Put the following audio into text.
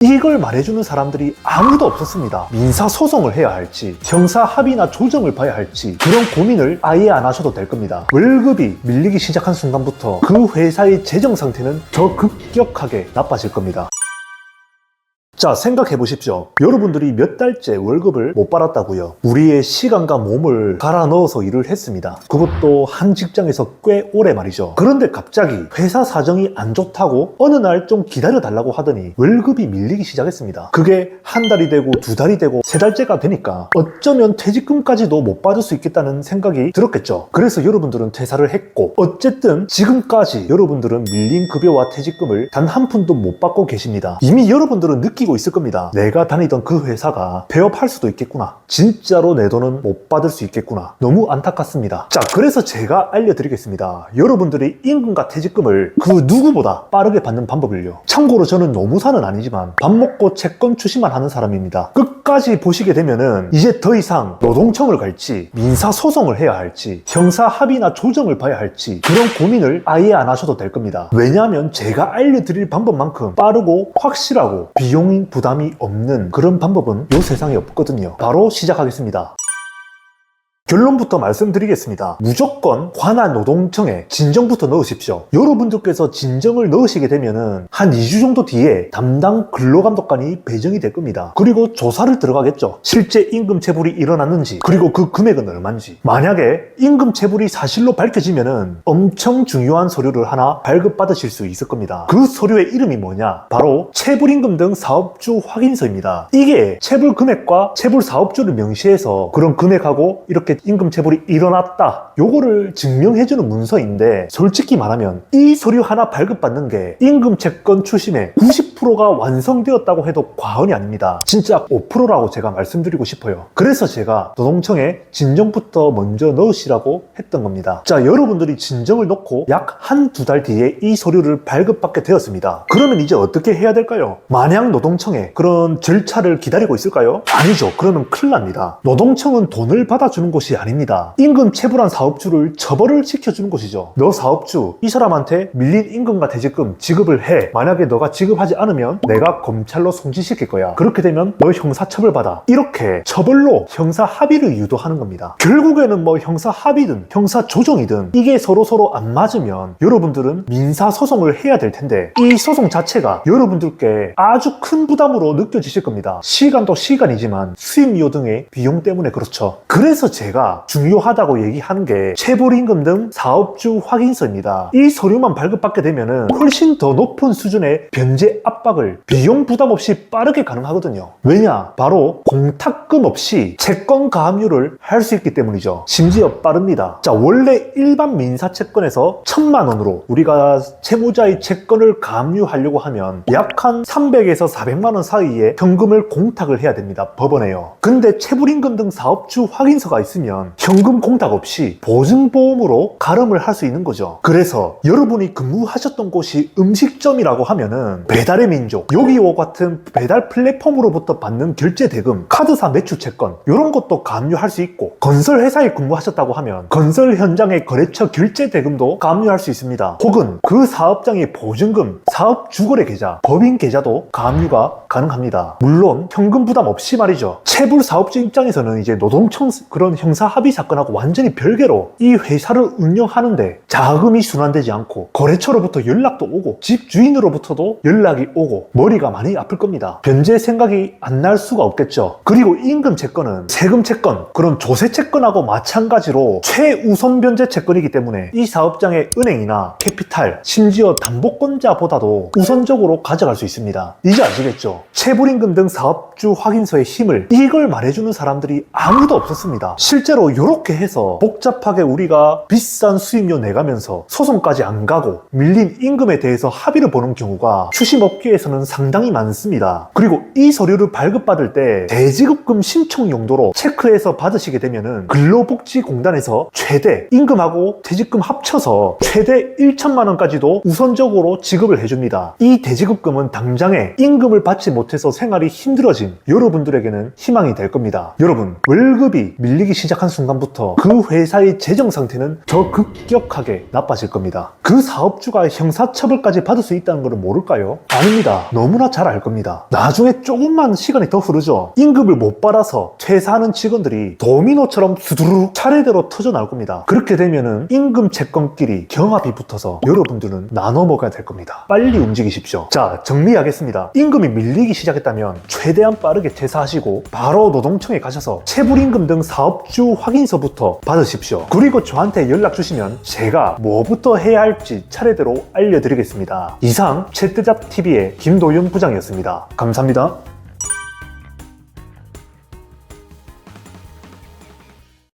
이걸 말해주는 사람들이 아무도 없었습니다. 민사소송을 해야 할지 형사 합의나 조정을 봐야 할지 그런 고민을 아예 안 하셔도 될 겁니다. 월급이 밀리기 시작한 순간부터 그 회사의 재정 상태는 더 급격하게 나빠질 겁니다. 자, 생각해 보십시오. 여러분들이 몇 달째 월급을 못 받았다고요. 우리의 시간과 몸을 갈아 넣어서 일을 했습니다. 그것도 한 직장에서 꽤 오래 말이죠. 그런데 갑자기 회사 사정이 안 좋다고 어느 날 좀 기다려 달라고 하더니 월급이 밀리기 시작했습니다. 그게 한 달이 되고 두 달이 되고 세 달째가 되니까 어쩌면 퇴직금까지도 못 받을 수 있겠다는 생각이 들었겠죠. 그래서 여러분들은 퇴사를 했고, 어쨌든 지금까지 여러분들은 밀린 급여와 퇴직금을 단 한 푼도 못 받고 계십니다. 이미 여러분들은 느끼고 있을 겁니다. 내가 다니던 그 회사가 폐업할 수도 있겠구나. 진짜로 내 돈은 못 받을 수 있겠구나. 너무 안타깝습니다. 자, 그래서 제가 알려드리겠습니다. 여러분들이 임금과 퇴직금을 그 누구보다 빠르게 받는 방법을요. 참고로 저는 노무사는 아니지만 밥 먹고 채권 추심만 하는 사람입니다. 끝까지 보시게 되면은 이제 더 이상 노동청을 갈지 민사소송을 해야 할지 형사 합의나 조정을 봐야 할지 그런 고민을 아예 안 하셔도 될 겁니다. 왜냐하면 제가 알려드릴 방법만큼 빠르고 확실하고 비용 부담이 없는 그런 방법은 이 세상에 없거든요. 바로 시작하겠습니다. 결론부터 말씀드리겠습니다. 무조건 관할 노동청에 진정부터 넣으십시오. 여러분들께서 진정을 넣으시게 되면은 한 2주 정도 뒤에 담당 근로감독관이 배정이 될 겁니다. 그리고 조사를 들어가겠죠. 실제 임금 체불이 일어났는지, 그리고 그 금액은 얼마인지. 만약에 임금 체불이 사실로 밝혀지면은 엄청 중요한 서류를 하나 발급받으실 수 있을 겁니다. 그 서류의 이름이 뭐냐? 바로 체불임금 등 사업주 확인서입니다. 이게 체불 금액과 체불 사업주를 명시해서 그런 금액하고 이렇게 임금 체불이 일어났다, 요거를 증명해주는 문서인데, 솔직히 말하면 이 서류 하나 발급받는 게 임금 채권 추심의 90%가 완성되었다고 해도 과언이 아닙니다. 진짜 5%라고 제가 말씀드리고 싶어요. 그래서 제가 노동청에 진정부터 먼저 넣으시라고 했던 겁니다. 자, 여러분들이 진정을 넣고 약 한두 달 뒤에 이 서류를 발급받게 되었습니다. 그러면 이제 어떻게 해야 될까요? 마냥 노동청에 그런 절차를 기다리고 있을까요? 아니죠. 그러면 큰일 납니다. 노동청은 돈을 받아주는 곳이 아닙니다. 임금 체불한 사업주를 처벌을 시켜주는 곳이죠. 너 사업주, 이 사람한테 밀린 임금과 퇴직금 지급을 해. 만약에 너가 지급하지 않으면 내가 검찰로 송치시킬 거야. 그렇게 되면 너 형사처벌 받아. 이렇게 처벌로 형사 합의를 유도하는 겁니다. 결국에는 뭐 형사 합의든 형사 조정이든 이게 서로 안 맞으면 여러분들은 민사 소송을 해야 될 텐데, 이 소송 자체가 여러분들께 아주 큰 부담으로 느껴지실 겁니다. 시간도 시간이지만 수임료 등의 비용 때문에 그렇죠. 그래서 제가 중요하다고 얘기하는 게 체불임금 등 사업주 확인서입니다. 이 서류만 발급받게 되면은 훨씬 더 높은 수준의 변제 압박을 비용 부담 없이 빠르게 가능하거든요. 왜냐? 바로 공탁금 없이 채권 가압류를 할 수 있기 때문이죠. 심지어 빠릅니다. 자, 원래 일반 민사 채권에서 1,000만 원으로 우리가 채무자의 채권을 가압류하려고 하면 약 한 300에서 400만 원 사이에 현금을 공탁을 해야 됩니다. 법원에요. 근데 체불임금 등 사업주 확인서가 있으면 현금 공탁 없이 보증보험으로 가름을 할 수 있는 거죠. 그래서 여러분이 근무하셨던 곳이 음식점이라고 하면은 배달의 민족, 요기요 같은 배달 플랫폼으로부터 받는 결제 대금, 카드사 매출 채권, 이런 것도 가압류할 수 있고, 건설 회사에 근무하셨다고 하면 건설 현장의 거래처 결제 대금도 가압류할 수 있습니다. 혹은 그 사업장의 보증금, 사업 주거래 계좌, 법인 계좌도 가압류가 가능합니다. 물론 현금 부담 없이 말이죠. 체불 사업주 입장에서는 이제 노동청 그런 형사 합의 사건하고 완전히 별개로 이 회사를 운영하는데 자금이 순환되지 않고, 거래처로부터 연락도 오고 집 주인으로부터도 연락이 오고 머리가 많이 아플 겁니다. 변제 생각이 안 날 수가 없겠죠. 그리고 임금 채권은 세금 채권, 그런 조세 채권하고 마찬가지로 최우선 변제 채권이기 때문에 이 사업장의 은행이나 캐피탈, 심지어 담보권자보다도 우선적으로 가져갈 수 있습니다. 이제 아시겠죠? 체불임금 등 사업주 확인서의 힘을, 이걸 말해주는 사람들이 아무도 없었습니다. 실제로 이렇게 해서 복잡하게 우리가 비싼 수임료 내가면서 소송까지 안 가고 밀린 임금에 대해서 합의를 보는 경우가 추심업계에서는 상당히 많습니다. 그리고 이 서류를 발급받을 때 대지급금 신청 용도로 체크해서 받으시게 되면은 근로복지공단에서 최대 임금하고 퇴직금 합쳐서 최대 1,000만 원까지도 우선적으로 지급을 해줍니다. 이 대지급금은 당장에 임금을 받지 못해서 생활이 힘들어진 여러분들에게는 희망이 될 겁니다. 여러분, 월급이 밀리기 시작한 순간부터 그 회사의 재정 상태는 더 급격하게 나빠질 겁니다. 그 사업주가 형사처벌까지 받을 수 있다는 걸 모를까요? 아니, 아닙니다. 너무나 잘 알 겁니다. 나중에 조금만 시간이 더 흐르죠. 임금을 못 받아서 퇴사하는 직원들이 도미노처럼 수두룩 차례대로 터져 나올 겁니다. 그렇게 되면은 임금 채권끼리 경합이 붙어서 여러분들은 나눠 먹어야 될 겁니다. 빨리 움직이십시오. 자, 정리하겠습니다. 임금이 밀리기 시작했다면 최대한 빠르게 퇴사하시고 바로 노동청에 가셔서 체불임금 등 사업주 확인서부터 받으십시오. 그리고 저한테 연락 주시면 제가 뭐부터 해야 할지 차례대로 알려드리겠습니다. 이상 채뜨잡TV의 김도윤 부장이었습니다. 감사합니다.